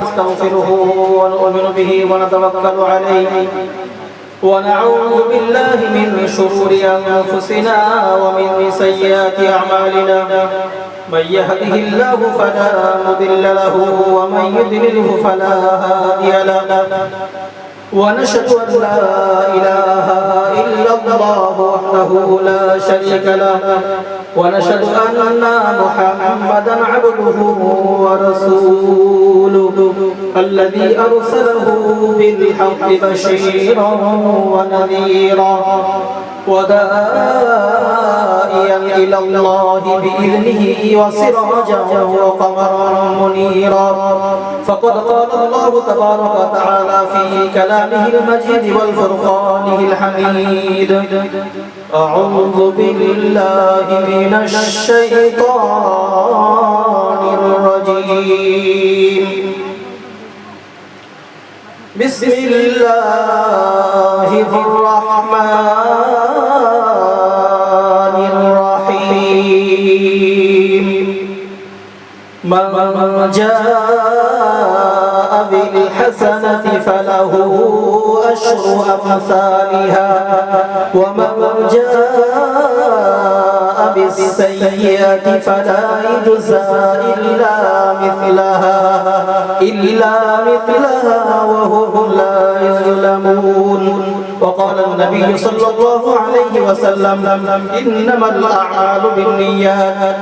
ونستغفره ونؤمن به ونتوكل عليه ونعوذ بالله من شرور أنفسنا ومن سيئات أعمالنا من يهده الله فلا مضل له ومن يضلله فلا هادي له ونشهد أن لا إله إلا الله وحده لا شريك له ونشهد أن محمدا عبده ورسوله الذي أرسله بالحق بشيرا ونذيرا وداعيا إلى الله بإذنه وسراجا وقمرا منيرا فقد قال الله تبارك وتعالى في كلامه المجيد والفرقانه الحميد أعوذ بالله من الشيطان الرجيم بسم الله الرحمن الرحيم من جاء بالحسنة فله أشر أمثالها ومن جاء بالسيئة فلا يجزى إلا مثلها وهم لا يظلمون وقال النبي صلى الله عليه وسلم إنما الأعمال بالنيات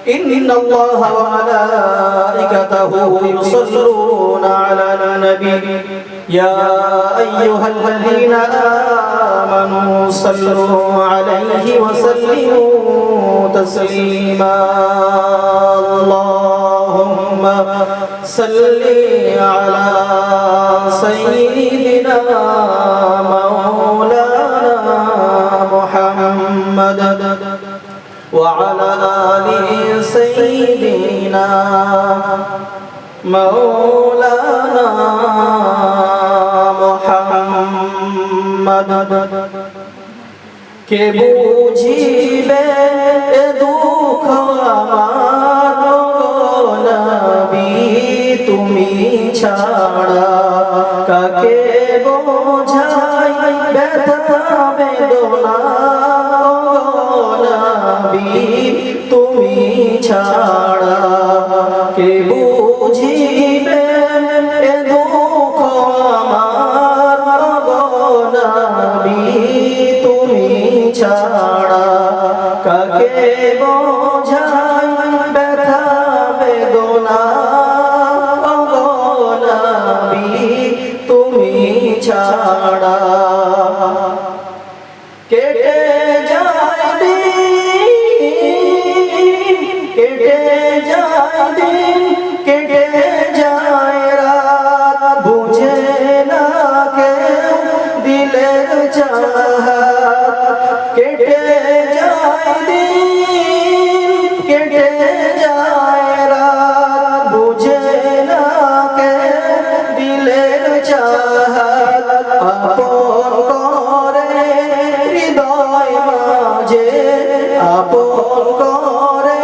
إن الله وملائكته يصلون على النبي يا أيها الذين آمنوا صلوا عليه وسلموا تسليما اللهم صل على سيدنا مولانا محمد وعلى آل سيدنا مولانا محمد কে বুঝিবে দুঃখ আমার নবী তুমি ছাড়া কাকে বোঝাই ব্যথা বেদনা তুমি ছাড়া কে বুঝিবে এ দুঃখ আমার নবী তুমি ছাড়া কাকে বোঝাই ব্যথা বেদনা নবী তুমি ছাড়া কেটে যায় দিন কেটে যায় রাত বুঝে না কেউ দিলের চাহাত কেটে যায় দিন কেটে যায় রাত বুঝে না কেউ দিলের চাহাত আপন করে হৃদয় মাঝে আপন করে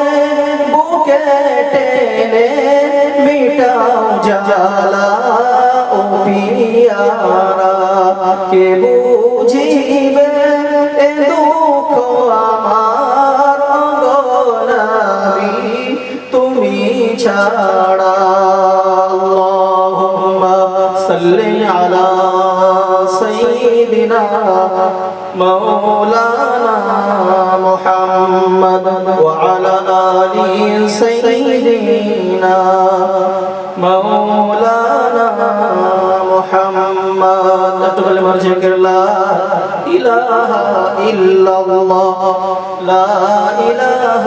বুকে টেনে মিটাও জ্বালা ও পিয়ারা কে বুঝিবে এ দুঃখ আমার নবী তুমি ছাড়া আল্লাহুম্মা সাল্লি আলা সাইয়্যিদিনা مولانا محمد وعلى آل سيدنا مولانا محمد تقبل مرجك لا إله إلا الله لا إله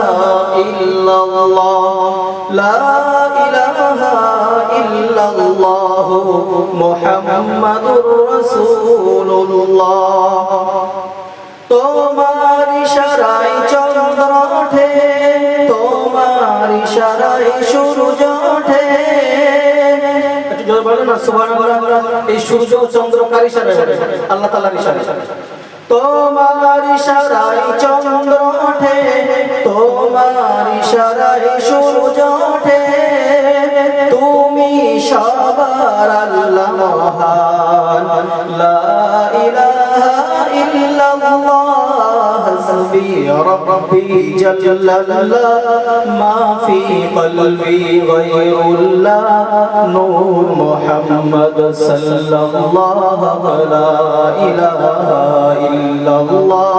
إلا الله لا إله إلا الله محمد رسول الله তোমার ইশারায় চন্দ্র ওঠে তোমার ইশারায় সূর্য ওঠে একটু জোরে বলেন না সুবহানাল্লাহ এই সূর্য চন্দ্র কার ইশারায় আল্লাহ তাআলার ইশারায় তোমার ইশারায় চন্দ্র ওঠে তোমার ইশারায় সূর্য ওঠে তুমি সবার আল্লাহ মহান লা ইলাহা ইল্লাল্লাহ হাসবি রাব্বি জাল্লাল্লাহ মা ফি কলবি গায়রুল্লাহ নূর মুহাম্মদ সাল্লাল্লাহু লা ইলাহা ইল্লাল্লাহ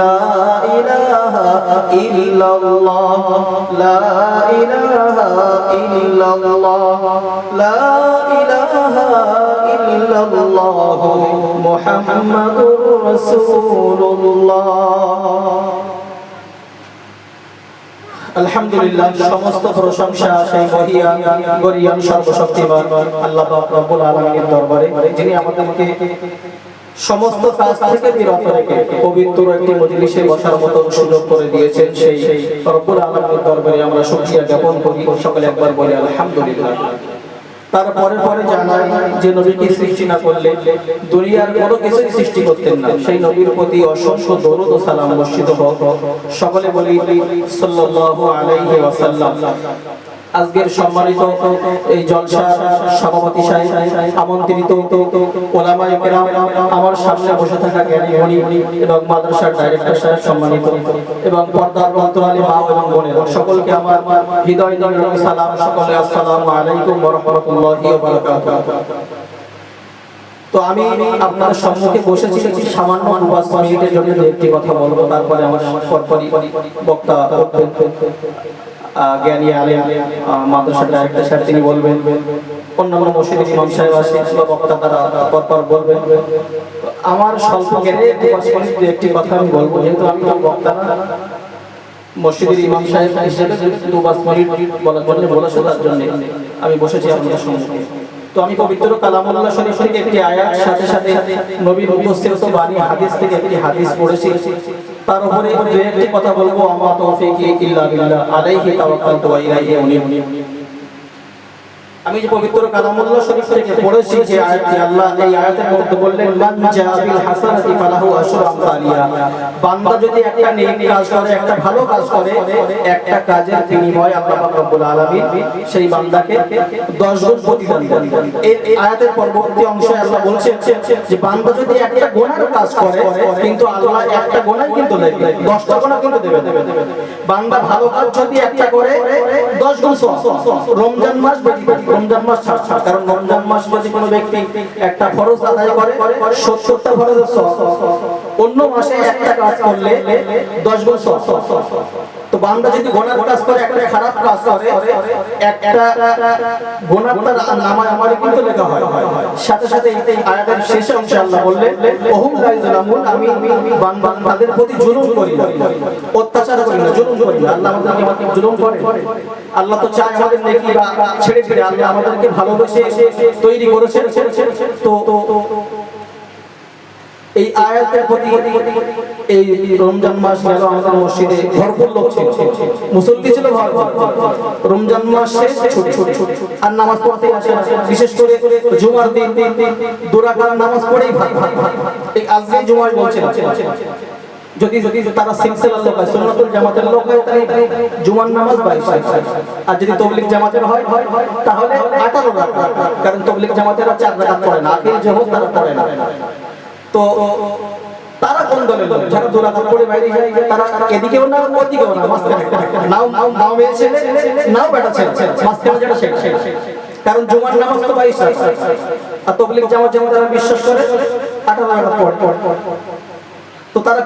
লা ইলাহা ইল্লাল্লাহ লা ইলাহা ইল্লাল্লাহ লা ইলাহা ইল্লাল্লাহ মুহাম্মাদুর রাসূলুল্লাহ। আলহামদুলিল্লাহ, সমস্ত প্রশংসা সেই মহিয়ান গরিয়ান সর্বশক্তিমান আল্লাহ পাক রব্বুল আলামিনের দরবারে, যিনি আমাদেরকে সমস্ত কাজ থেকে বিরত রেখে পবিত্র একটি মজলিসে বসার মতো সুযোগ করে দিয়েছেন। সেই রব্বুল আলামিনের দরবারে আমরা শুকরিয়া জ্ঞাপন করি। সকলে একবার বলে আলহামদুলিল্লাহ। তারপরে পরে জানাই যে নবীকে সৃষ্টি না করলে দুনিয়ার কোনো কিছু সৃষ্টি করতেন না। সেই নবীর প্রতি অসংখ্য দরুদ ও সালাম বর্ষিত হোক। সকলে বলি সাল্লাল্লাহু আলাইহি ওয়াসাল্লাম। আজকের সম্মানিত এই জলসার সভাপতি সাহেব, আমন্ত্রিত ওলামায়ে কেরাম, আমার সামনে বসে থাকা জ্ঞানী গুণী এবং মাদ্রাসার ডাইরেক্টর সাহেব সম্মানিত, এবং পর্দার অন্তরালে মা এবং বোনেরা, সকলকে আমার হৃদয় নিংড়ানো সালাম। সকলে আসসালামু আলাইকুম ওয়া রাহমাতুল্লাহি ওয়া বারাকাতুহু। তো আমি আপনার সম্মুখে বসেছি সামান্য 5 মিনিটের জন্য একটি কথা বলবো, তারপরে আমার পরপরই বক্তা জ্ঞানী আলেম মাদ্রাসার ডাইরেক্টর সাহেব তিনি বলবেন, অন্যান্য মসজিদের ইমাম সাহেব আসেন বা বক্তা তারা পরপর বলবেন। আমার স্বল্প জ্ঞানে 5 মিনিট একটি কথা আমি বলবো, যেহেতু আমি তো বক্তা না, মসজিদের ইমাম সাহেব হিসেবে 2-5 মিনিট বলার জন্য বলেছে, তার জন্য আমি বসেছি আপনাদের সম্মুখে। তো আমি পবিত্র কালামুল্লাহ শরীফ থেকে একটি আয়াত, সাথে সাথে নবীর মুখস্থ বাণী হাদিস থেকে একটি হাদিস পড়েছি, তার উপরে দুই একটি কথা বলবো। আমা তৌফিকি ইল্লা বিল্লাহ, আলাইহি তাওয়াক্কালতু ওয়া ইলাইহি উনীব। আমি যে পবিত্র কালামুল্লাহ শরীফ থেকে পড়েছি যে আয়াতটি, আল্লাহ এই আয়াতের মধ্যে বললেন মান জাআ বিল হাসানাতি ফালাহু আশরু আমসালিহা। বান্দা যদি একটা নেক কাজ করে, একটা ভালো কাজ করে, একটা কাজের বিনিময়ে আল্লাহ পাক রব্বুল আলামিন সেই বান্দাকে 10 গুণ প্রতিদান দেন। এই আয়াতের পরবর্তী অংশে আল্লাহ বলছেন যে বান্দা যদি একটা গুনাহ কাজ করে, কিন্তু আল্লাহ একটা গুনাহ কিন্তু দেবে, 10টা গুনাহ কিন্তু দেবে। বান্দা ভালো কাজ যদি একটা করে 10 গুণ সওয়াব। রমজান মাস রমজান মাস ছাড়া, কারণ রমজান মাস যদি কোনো ব্যক্তি একটা ফরজ আদায় করে 70টা ফরজের সওয়াব, অন্য মাসে একটা কাজ করলে 10 গুণ সওয়াব। তো বান্দা যদি গুনার কাজ করে, একটা খারাপ কাজ করে, একটা গুনার তার নামায় আমারে কিন্তু লেখা হয়। সাথে সাথে এই আয়াতের শেষে অংশে আল্লাহ বললেন ওহুম লা ইযলামুন, আমি বান্দাদের প্রতি জুলুম করি না, অত্যাচার করি না, জুলুম করি না। আল্লাহ আমাদেরকে জুলুম করে? আল্লাহ তো চায় আমাদের নেকি বা ছেড়ে দিতে। আল্লাহ আমাদেরকে ভালোবেসে তৈরি করেছেন। তো এই আয়াতের প্রতি এই রমজান মাস গেল, আমাদের মসজিদে ভরপুর লোক ছিল, মুসল্লি ছিল ভরপুর। রমজান মাস শেষ, ছুটি আর নামাজ পড়তে আসে, বিশেষ করে জুমার দিন 2 রাকাত নামাজ পড়েই ভাগ। এই আজকে জুমায় বলছেন যদি তারা সিলসিলার লোক হয়, সুন্নাতুল জামাতের লোক হয়, তাহলে জুমার নামাজ 22, আর যদি তাবলীগ জামাতের হয় তাহলে 18 রাকাত, কারণ তাবলীগ জামাতেরা 4 রাকাত পড়ে না, আগে যে হোক তারা পড়ে না। তো তারা কোন দলের লোক? যারা 2 রাকাত পড়ে বাইরে যায়, তারা এদিকেও না ওদিকেও না, মাঝখানে নাও মেয়ে ছেলে নাও বেটা ছেলে, মাঝখানে যেটা শেখ। কারণ জুমার নামাজ তো 22 রাকাত, আর তাবলীগ জামাত যেমন তারা বিশ্বাস করে 18 রাকাত পড়ে। তো তারা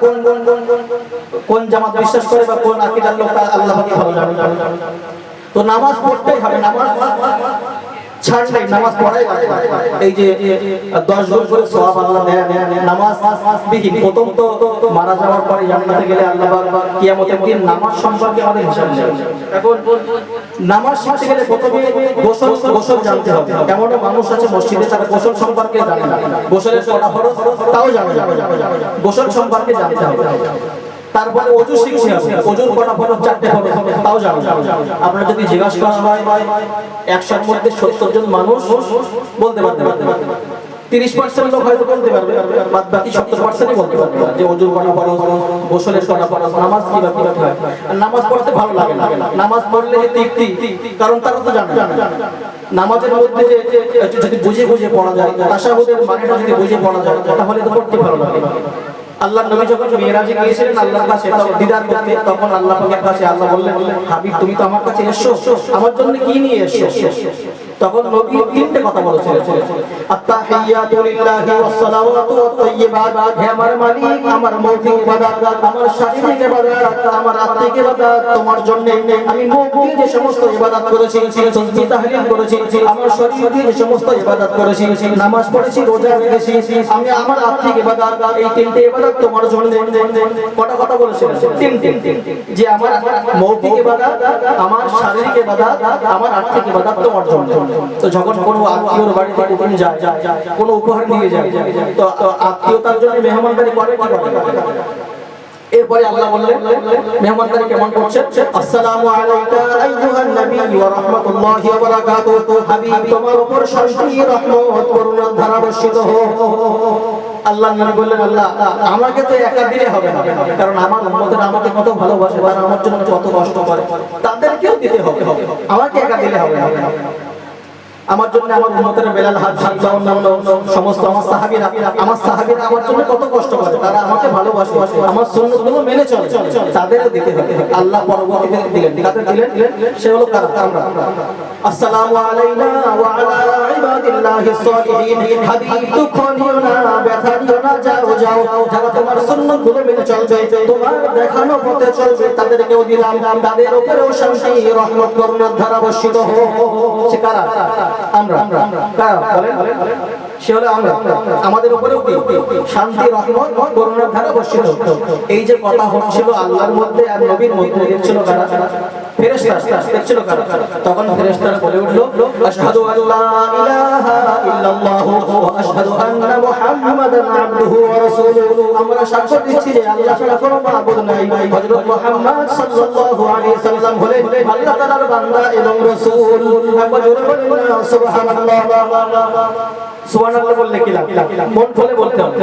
কোন জামাত বিশ্বাস করে বা কোন আকীদার লোক, আল্লাহ পাকই ভালো জানেন। তো নামাজ পড়তেই হবে, নামাজ ছাড় নাই, নামাজ পড়াই লাগবে। এই যে 10 গুণ করে সওয়াব আল্লাহ দেন নামাজ বিহীন। প্রথম তো মারা যাওয়ার পরে জান্নাতে গেলে আল্লাহ পাক কিয়ামতের দিন নামাজ সম্পর্কে আমাদের হিসাব নেবেন। এখন নামাজ শিখতে গেলে প্রথমে গোসল জানতে হবে। এমনও মানুষ আছে মসজিদে তারা গোসল সম্পর্কে জানে না, গোসলের করা ফরজ তাও জানে না, গোসল সম্পর্কে জানতে হবে। তারপরে ওযু শিখতে হবে, ওযুর করা ফরজ 4টে ফরজ তাও জানো। আপনারা যদি জিজ্ঞাসা করা হয় 100 এর মধ্যে 70 জন মানুষ বলতে পারবে 30% লোক হয়তো বলতে পারবে, বাদ বাকি 70%ই বলতে পারবে যে ওযু করা ফরজ, গোসলের করা ফরজ, নামাজ কিভাবে হয়। আর নামাজ পড়তে ভালো লাগে না, নামাজ পড়লে যে তৃপ্তি, কারণ তারা তো জানে নামাজের মধ্যে যে যদি বুঝে বুঝে পড়া যায়, তাশাহুদের মানেটা যদি বুঝে পড়া যায়, তাহলে তো পড়তে ভালো লাগে। আল্লাহর নবী যখন মিরাজে গিয়েছিলেন আল্লাহর কাছে দিদার করতে, তখন আল্লাহ পাকের কাছে আল্লাহ বললেন, হাবিব তুমি তো আমার কাছে এসেছো, আমার জন্য কি নিয়ে এসেছো? তখন নবী তিনটে কথা বলেছিলেন, আত্তাহিয়াতু লিল্লাহি ওয়াস সালাওয়াতু ওয়াত তাইয়্যিবাত, হে আমার মালিক, আমার মৌখিক ইবাদত, আমার শারীরিক ইবাদত, আমার আত্মিক ইবাদত তোমার জন্য। আমি মুখ দিয়ে যে সমস্ত ইবাদত করেছি, তাসবিহ তাহলিল করেছি, আমার শরীর দিয়ে যে সমস্ত ইবাদত করেছি, নামাজ পড়েছি, রোজা রেখেছি, আমি আমার আত্মিক ইবাদত, এই তিনটে ইবাদত তোমার জন্য। কটা কথা বলেছিলেন? তিনটে, যে আমার মৌখিক ইবাদত, আমার শারীরিক ইবাদত, আমার আত্মিক ইবাদত তোমার জন্য। তো যখন কোনো আত্মীয়র বাড়িতে তিনি যায়, কোনো উপহার নিয়ে যায়, তো আত্মীয়তার জন্য মেহমানদারি করে কি করে? এরপরে আল্লাহ বললেন মেহমানদারি কেমন করছেন, আসসালামু আলাইকা আইয়ুহান নবী ওয়া রাহমাতুল্লাহি ওয়া বারাকাতুহু, হাবিব তোমার উপর শান্তি রহমত করুণার ধারা বর্ষিত হোক। আল্লাহর নবী বললেন, আল্লাহ আমাকে তো একা দিলে হবে না, কারণ আমার উম্মতেরা আমাকে কত ভালোবাসে, তারা আমার জন্য কত কষ্ট করে, তাদেরকেও দিতে হবে, আমাকে একা দিলে হবে না। আমার জন্য আমার উম্মতের বেলাল, হামজা, অন্যান্য সমস্ত আমার সাহাবীরা আমার জন্য কত কষ্ট করে, তারা আমাকে ভালোবাসে, আমার সুন্নাতগুলো মেনে চলে, তাদেরও দিতে হবে। আল্লাহ পরবর্তীতে দিলেন, কাদের দিলেন? সে হলো কারা? আমরা। আসসালামু আলাইনা ওয়া আলা ইবাদিল্লাহিস সালিহিন, হাবিব দুঃখ নিও না, ব্যথা নিও না, যাও যারা তোমার সুন্নাতগুলো মেনে চলবে, তোমার দেখানো পথে চলবে, তাদেরকেও দিলাম, তাদের উপরেও শান্তি রহমত করুণার ধারা বর্ষিত হোক। সে কারা? আমরা। কারা বলেন? সে হলো আমরা। আমাদের উপরেও কি শান্তি রহমত করুণার ধারা বর্ষিত হোক। এই যে কথা হচ্ছিল আল্লাহর মধ্যে আর নবীর মধ্যে, দেখছিল কারা? ফেরেশতা দেখছিল কারা? তখন ফেরেশতারা বলে উঠল, আশহাদু আল্লা ইলাহা ইল্লাল্লাহু ওয়া আশহাদু আন্না মুহাম্মাদান আবদুহু ওয়া রাসূলুহু, আমরা সাক্ষ্য দিচ্ছি যে আল্লাহ ছাড়া কোনো মাবুদ নাই, হযরত মুহাম্মদ সাল্লাল্লাহু আলাইহি সাল্লাম হলেন আল্লাহ তাআলার বান্দা এবং রাসূল। একবার জোরে বলেন না সুবহানাল্লাহ। সুবহানাল্লাহ বললে কি লাভ? মন খুলে বলতে হবে।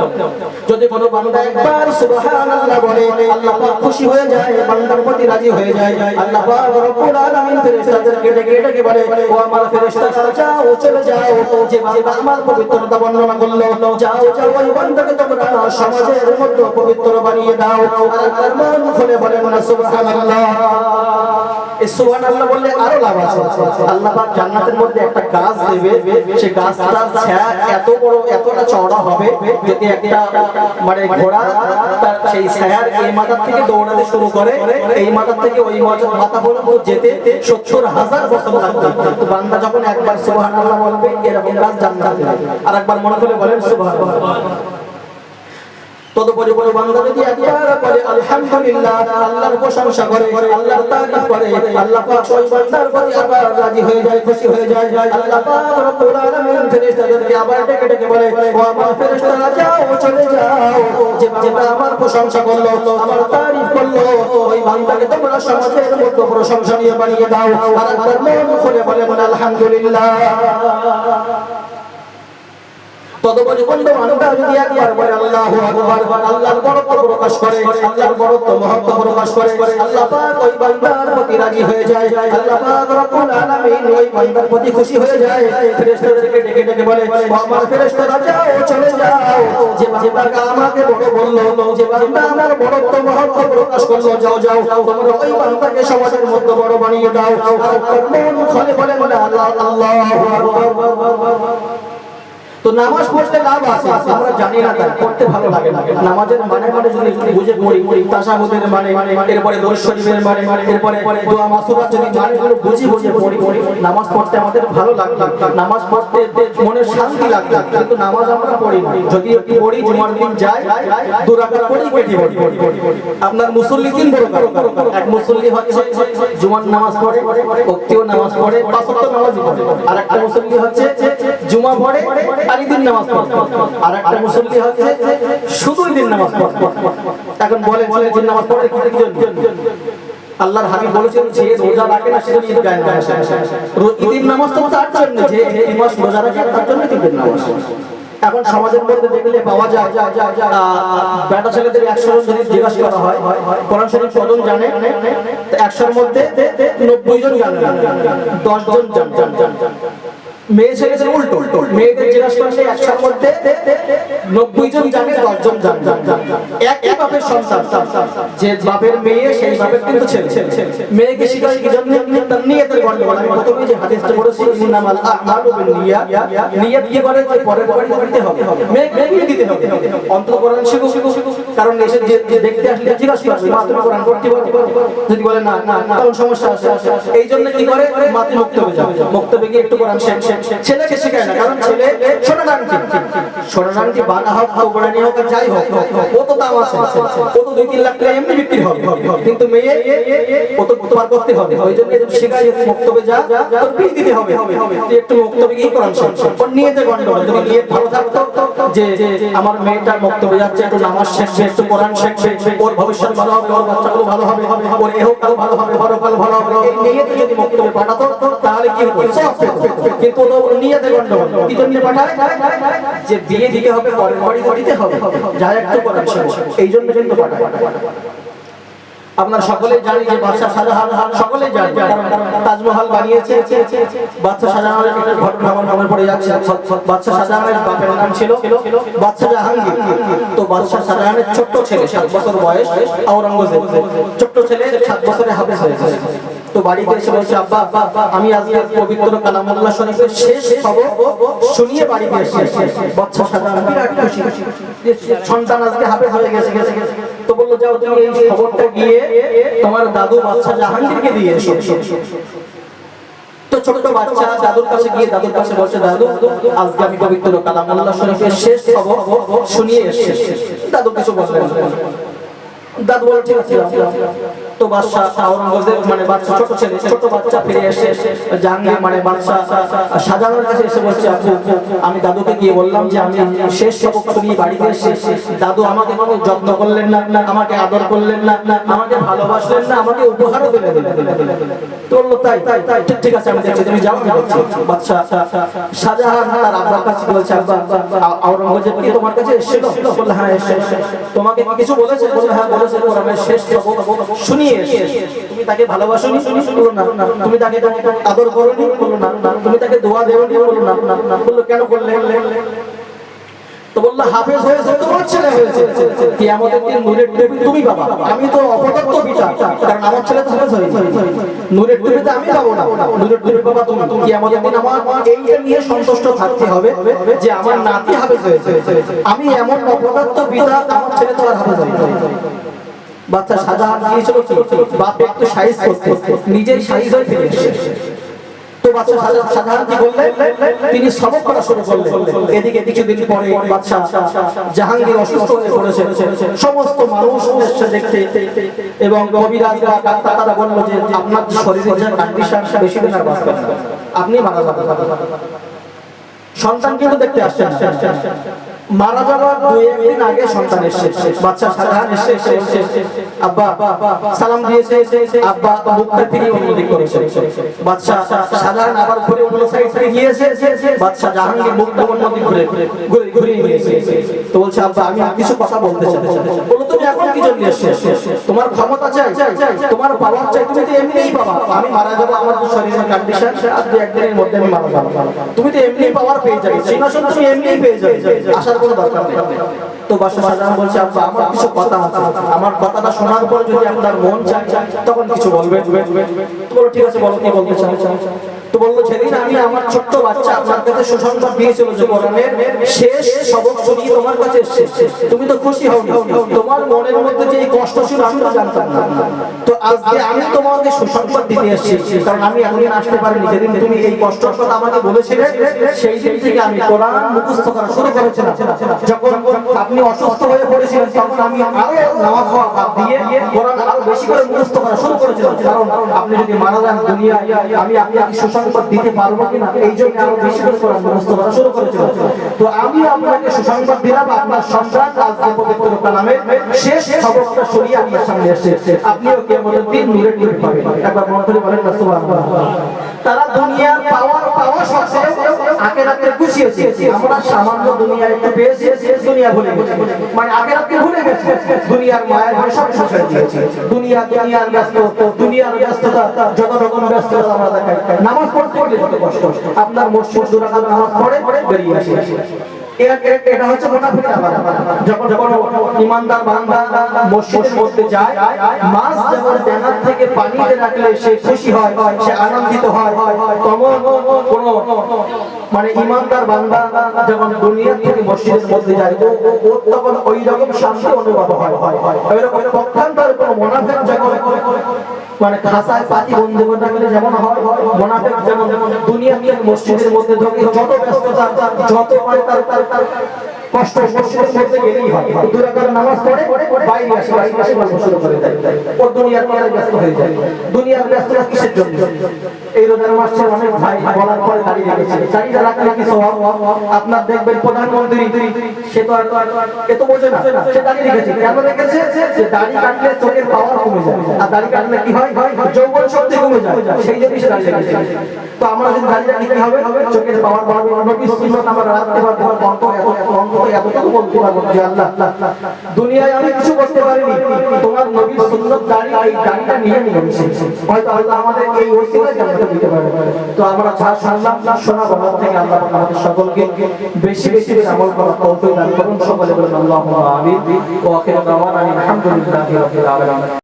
যদি কোনো বান্দা একবার সুবহানাল্লাহ বলে, আল্লাহ পাক খুশি হয়ে যায়, বান্দার প্রতি রাজি হয়ে যায়। আল্লাহ পাক রব্বুল আলামিন ফেরেশতাদেরকে ডেকে বলে, ও আমার ফেরেশতারা যাও, চলে যাও, যে বান্দা আমার পবিত্রতা বর্ণনা করলো, যাও ওই বান্দাকে তোমরা সমাজের মধ্যে পবিত্র বানিয়ে দাও। আর তার মন খুলে বলেন না সুবহানাল্লাহ। এই সুবহানাল্লাহ বললে আরো লাভ আছে। আল্লাহ পাক জান্নাতের মধ্যে একটা গাছ দেবে, সেই গাছটার ছায়া এত বড়, এতটা চওড়া হবে, যদি একটা মানে ঘোড়া তার সেই ছায়ার এই মাথা থেকে দৌড়াতে শুরু করে, এই মাথা থেকে ওই মাথা পর্যন্ত যেতে ৭০,০০০ বছর লাগবে। তো বান্দা যখন একবার সুবহানাল্লাহ বলবে, এরকম গাছ জান্নাতে। আর একবার মনে করে বলেন সুবহানাল্লাহ। তদুপরি কোনো বান্দা যদি একবার বলে আলহামদুলিল্লাহ, আল্লাহর প্রশংসা করে, আল্লাহর তারিফ করে, আল্লাহ পাক ওই বান্দার প্রতি আবার রাজি হয়ে যায়, খুশি হয়ে যায়। আল্লাহ পাক রব্বুল আলামিন ফেরেশতাদেরকে আবার ডেকে বলে, ও আমার ফেরেশতারা যাও, চলে যাও, যে বান্দা আমার প্রশংসা করলো, আমার তারিফ করলো, ওই বান্দাকে তোমরা সমাজের মধ্যে প্রশংসনীয় বানিয়ে দাও। আর একবার মন খুলে বলে আলহামদুলিল্লাহ। তদুপরি কোন বান্দা যদি একবার বলে আল্লাহু আকবার, আল্লাহর বড়ত্ব প্রকাশ করে, আল্লাহর বড়ত্ব মহত্ব প্রকাশ করে, আল্লাহ পাক ওই বান্দার প্রতি রাজি হয়ে যায়, আল্লাহ পাক রব্বুল আলামিন ওই বান্দার প্রতি খুশি হয়ে যায়। ফেরেশতাদেরকে ডেকে বলে, ও আমার ফেরেশতারা যাও, চলে যাও, যে বান্দা আমাকে বড় বললো, যে বান্দা আমার বড়ত্ব মহত্ব প্রকাশ করলো, যাও তোমরা ওই বান্দাকে সমাজের মধ্যে বড় বানিয়ে দাও। আর মন খুলে বলে আল্লাহু আকবার। তো নামাজ পড়তে লাভ আছে, আমরা জানি না, তাই পড়তে ভালো লাগে না। নামাজের মানে যদি বুঝে পড়ি, তাশাহুদের মানে, এরপরে দরুদ শরীফের মানে, এরপরে দোয়া মাসুরা যদি মানেগুলো বুঝে পড়ি, নামাজ পড়তে আমাদের ভালো লাগে, নামাজ পড়তে মনে শান্তি লাগে। কিন্তু নামাজ আমরা পড়ি না, যদি একটু পড়ি, জুমার দিন যাই, 2 রাকাত পড়ি, কেটে পড়ি। আপনার মুসল্লি 3 প্রকার, এক মুসল্লি হচ্ছে জুমার নামাজ পড়ে, ওয়াক্তীয় নামাজ পড়ে, 5 ওয়াক্ত নামাজ পড়ে। আর একটা মুসল্লি হচ্ছে জুমা পড়ে আর ঈদের নামাজ পড়ে। আর একটা মুসল্লি হচ্ছে শুধু ঈদের নামাজ পড়ে। এখন বলে ঈদের নামাজ পড়ে কি জন্য? আল্লাহর হাবিব বলেছেন, যে রোজা রাখে না সে ঈদ গায় না। ঈদের নামাজ তো তার জন্য, যে এই মাস রোজা রাখে তার জন্য ঈদের নামাজ। এখন সমাজের মধ্যে দেখলে পাওয়া যায় বেটা ছেলেদের 100 জন যদি জিজ্ঞাসা করা হয় কোরআন শরীফ কতজন জানে, তো 100-এর মধ্যে 90 জন জানে, 10 জন জানে। মেয়ে ছেলেদের উল্টো, মেয়েদের জিজ্ঞাসা করলে 100-এর মধ্যে 90 জন জানে, 10 জন জানে। একই বাপের সন্তান, যে বাপের মেয়ে সেই বাপের কিন্তু ছেলে। মেয়েকে শিখায় কি জন্য? তার নিয়তের গন্ডগোল। আমি প্রথমে যে হাদিসটা পড়েছি, ইন্নামাল আ'মালু বিন্নিয়াত, নিয়ত কি করে যে পরের বাড়ি দিতে হবে, মেয়েকে দিতে হবে। অন্তত কোরআন শিখো, কারণ এসে যে দেখতে আসলে জিজ্ঞাসা করবে মা তুমি কোরআন পড়তে পারো, যদি বলে না তখন সমস্যা আছে। এই জন্য কি করে মাতে মুক্তবে যাবে, মুক্তবে গিয়ে একটু কোরআন ছেলেকে শেখায় না, কারণ ছেলে সোনারাঙ্গি বানা হোক গোবরানি হোক আর যাই হোক ও তো দাম আছে, ও তো 2-3 লাখ টাকা এমনি বিক্রি হবে, কিন্তু মেয়ে ও তো পার করতে হবে। ওই জন্য এদের শেখায় যে মুক্তবে যা তোর ফিস দিতে হবে, তুই একটু মুক্তবে গিয়ে কোরআন শেখ। ওর নিয়তে গন্ডগোল। যদি নিয়ত ভালো থাকতো যে আমার মেয়েটা মুক্তবে যাচ্ছে, একটু নামাজ শিখবে, একটু কোরআন শিখবে, ওর ভবিষ্যৎ ভালো হবে, ওর বাচ্চাগুলো ভালো হবে, ওর এহকাল ভালো হবে, পরকাল ভালো হবে, এই নিয়তে যদি মুক্তবে পাঠাতো তাহলে কি হতো, সব পেতো। কিন্তু ওর নিয়তে গন্ডগোল। কি জন্য পাঠায়? যে দিয়ে দিতে হবে, পরের বাড়ি দিতে হবে, যা একটু কোরআন শিখো, এই জন্য কিন্তু পাঠায়। আপনারা সকলেই জানেন যে বাদশা শাহজাহান, সকলেই জানেন তাজমহল বানিয়েছে। বাদশা শাহজাহানের একটা ঘটনা আমার মনে পড়ে যাচ্ছে। বাদশা শাহজাহানের বাপের নাম ছিল বাদশা জাহাঙ্গীর। তো বাদশা শাহজাহানের ছোট্ট ছেলে 7 বছর বয়স, আওরঙ্গজেব, ছোট্ট ছেলে 7 বছরে হাফেজ হয়েছে। তো বাড়িতে এসে বলছে, আব্বা আমি আজকে পবিত্র কালামুল্লাহ শরীফের শেষ সবক শুনিয়ে বাড়িতে এসেছি। বাদশা শাহজাহান বিরাট খুশি যে সন্তান আজকে হাফেজ হয়ে গেছে। তো বললো যাও তুমি এই খবরটা গিয়ে তোমার দাদু বাদশা জাহাঙ্গীরকে দিয়ে এসো। তো ছোট বাচ্চা দাদুর কাছে গিয়ে দাদুর কাছে বলছে, দাদু আজকে আমি পবিত্র কালামুল্লাহ শরীফের শেষ সবক শুনিয়ে এসেছি। দাদু কিছু বললেন না। দাদু বলে ঠিক আছে। তো বাদশা আওরঙ্গজেব মানে বাদশা ছোট ছেলে, ছোট বাচ্চা ফিরে এসে জাহাঙ্গীর মানে বাদশা শাহজাহানের কাছে এসে বলছে, আমি দাদুকে গিয়ে বললাম যে আমি শেষ সবক শুনিয়ে বাড়িতে এসেছি, দাদু আমাকে কোনো যত্ন করলেন না, আমাকে আদর করলেন না, আমাকে ভালোবাসলেন না, আমাকে উপহারও দিলেন। তো বললো তাই ঠিক আছে আমি দেখছি, তুমি যাও। বাদশা শাহজাহান তার আব্বার কাছে বলছে, আব্বা আওরঙ্গজেব কি তোমার কাছে এসেছিল? বললো হ্যাঁ এসেছে। তোমাকে কিছু বলেছে? বললো হ্যাঁ বলেছে, কোরআনের শেষ সবক শুনিয়ে তুমি তাকে ভালোবাসোনি? বললো না। তুমি তাকে আদর করোনি? বললো না। তুমি তাকে দোয়া দেওনি? বললো না। বললো কেন করলে? তো বললো হাফেজ হয়েছে তোমার ছেলে হয়েছে, কিয়ামতের দিন নূরের টুপি তুমি পাবা, আমি তো অপদত্ত পিতা, কারণ আমার ছেলে তো হাফেজ হয়েছে। নূরের টুপিতে আমি পাবো না, নূরের টুপি পাবা তুমি। কিয়ামতের দিন আমার এইটা নিয়ে সন্তুষ্ট থাকতে হবে যে আমার নাতি হাফেজ হয়েছে, আমি এমন অপদত্ত পিতা, আমার ছেলে তো আর হাফেজ হয়েছে। বাচ্চা শাহজাহান গিয়েছিল বাপ একটু সাইজ করতে, নিজেই সাইজ হয়ে ফিরে এসেছে। তো বাচ্চা শাহজাহান কি বললেন? তিনি সবক করা শুরু করলেন। এদিকে কিছুদিন পরে বাচ্চা জাহাঙ্গীর অসুস্থ হয়ে পড়েছে। সমস্ত মানুষ এসে দেখতে এবং কবিরাজ বা ডাক্তাররা বলল যে আপনার শরীরের যে কন্ডিশন বেশি দিন আর বাঁচবেন না, আপনি মারা যাবেন। সন্তান কিন্তু দেখতে আসছেন না, মারা যাওয়ার 2-1 দিন আগে সন্তান এসেছে। বাচ্চা শাহজাহান এসে আব্বা সালাম দিয়েছে, আব্বা মুখটা ফিরিয়ে অন্যদিকে করেছে। বাচ্চা শাহজাহান আবার ঘুরে অন্য সাইড থেকে গিয়েছে, বাচ্চা জাহাঙ্গীর মুখটা অন্যদিকে ঘুরে নিয়েছে। তো বলছে, আব্বা আমি কিছু কথা বলতে চাই। বলো তুমি এখন কি জন্য এসেছো? তোমার ক্ষমতা চাই, তোমার পাওয়ার চাই, তুমি তো এমনিই পাওয়া। আমি মারা যাবো, আমার তো শরীরের কন্ডিশন, আর 2-1 দিনের মধ্যে আমি মারা যাবো। তুমি তো এমনি পাওয়ার পেয়ে যাবে, সিংহাসন তুমি এমনিই পেয়ে যাবে, আসার কোনো দরকার নেই। তো বাদশা শাহজাহান বলছে, আব্বা আমার কিছু কথা আছে, আমার কথাটা শোনার পর যদি আপনার মন চায় তখন কিছু বলবেন। তো বলো ঠিক আছে, বলো কি বলতে চাও। তো বললো, সেদিন আমি আমার ছোট্ট বাচ্চা আপনার কাছে সুসংবাদ দিয়েছিল যে কোরআনের শেষ সবক শুনিয়ে তোমার কাছে এসেছে, তুমি তো খুশি হও, তোমার মনের মধ্যে যে কষ্ট ছিল আমি তো জানতাম না। তো আজকে আমি তোমাকে সুসংবাদ দিতে এসেছি, কারণ আমি এতদিন আসতে পারিনি। যেদিন তুমি এই কষ্টের কথা আমাকে বলেছিলে সেই দিন থেকে আমি কোরআন মুখস্থ করা শুরু করেছিলাম। যখন আপনি অসুস্থ হয়ে পড়েছিলেন তখন আমি আরো নামাজ পড়া বাদ দিয়ে কোরআন আরো বেশি করে মুখস্থ করা শুরু করেছিলাম, কারণ আপনি যদি মারা যান দুনিয়ায় আমি আপনাকে সুসংবাদ দিতে পারবো কিনা, এই জন্য আরো বেশি করে কোরআন মুখস্থ করা শুরু করেছিলাম। তো আমি আপনাকে সুসংবাদ দিলাম, আপনার সন্তান আজকে পবিত্র কালামের শেষ সবকটা শুনিয়ে আপনার সামনে এসেছে, আপনিও কিয়ামতের দিন নূরের টুপি পাবেন। একবার মন করে বলেন না সুবহানাল্লাহ। তারা দুনিয়ার পাওয়া সত্ত্বেও আখিরাতকে গুছিয়েছি, আমরা সামান্য দুনিয়া একটু পেয়েছি, দুনিয়া ভুলে গেছি, মানে আখিরাতকে ভুলে গেছি, দুনিয়ার মায়া করে সব শেষ হয়ে গিয়েছে। দুনিয়ার ব্যস্ততা, যত রকম ব্যস্ততা আমরা দেখাই। নামাজ পড়তে গেলে যত কষ্ট, আপনার মসজিদ দুই রাকাত নামাজ পড়ে বেরিয়ে আসে। এটা হচ্ছে মুনাফিকের আলামত। যখন ঈমানদার বান্দা মসজিদের মধ্যে যায়, মাছ যেমন জান্নাত থেকে পানিতে রাখলে সে খুশি হয়, সে আনন্দিত হয়, তখন কোন মানে ঈমানদার বান্দা যখন দুনিয়া থেকে মসজিদের মধ্যে যায়, ও তখন ওই রকম শান্তি অনুভব হয়। ওইরকম পক্ষান্তর কোন মুনাফিক যখন মানে খাসায় পাতি বন্ধু করে রাখলে যেমন হয়, মুনাফিক যেমন দুনিয়া থেকে মসজিদের মধ্যে ঢোকে, যত ব্যস্ততা, যত মানে তার কষ্ট মসজিদের মধ্যে গেলেই হয়। দুই রাকাত নামাজ পড়ে বাইরে আসে, গল্প শুরু করে দেয়, ও দুনিয়ার পরে ব্যস্ত হয়ে যায়। দুনিয়ার ব্যস্ততা কিসের জন্য? এই রোজার মাসে অনেক ভাই বলার পরে দাঁড়িয়ে রেখেছে, দাঁড়িয়ে রাখলে কি সওয়াব? আপনার দেখবেন প্রধানমন্ত্রী, সে তো এত বোঝে না, সে দাঁড়িয়ে রেখেছে। কেন রেখেছে? যে দাড়ি কাটলে চোখের পাওয়ার কমে যায়, আর দাড়ি কাটলে কি হয়? যৌবন শক্তি কমে যায়, সেই জন্য সে দাঁড়িয়ে রেখেছে। তো আমরা যদি দাঁড়িয়ে রাখি কি হবে? চোখের পাওয়ার বাড়বে। নবীর সুন্নাত আমরা রাখতে পারবো, এতটুকু বলতে পারবো যে আল্লাহ, দুনিয়ায় আমি কিছু করতে পারিনি, তোমার নবীর সুন্নাত দাঁড়িয়ে এই দাঁড়িটা নিয়ে নিয়েছে, হয়তো আল্লাহ আমাদের এই ওসিলায় জান্নাতে দিতে পারে। তো আমরা যা শুনলাম, শোনা বলার থেকে আল্লাহ আমাদের সকলকে বেশি বেশি আমল করার তৌফিক দান করুন। সকলে বলেন আল্লাহুম্মা আমিন। ওয়া আখিরু দাওয়ানা আলহামদুলিল্লাহি রাব্বিল আলামিন।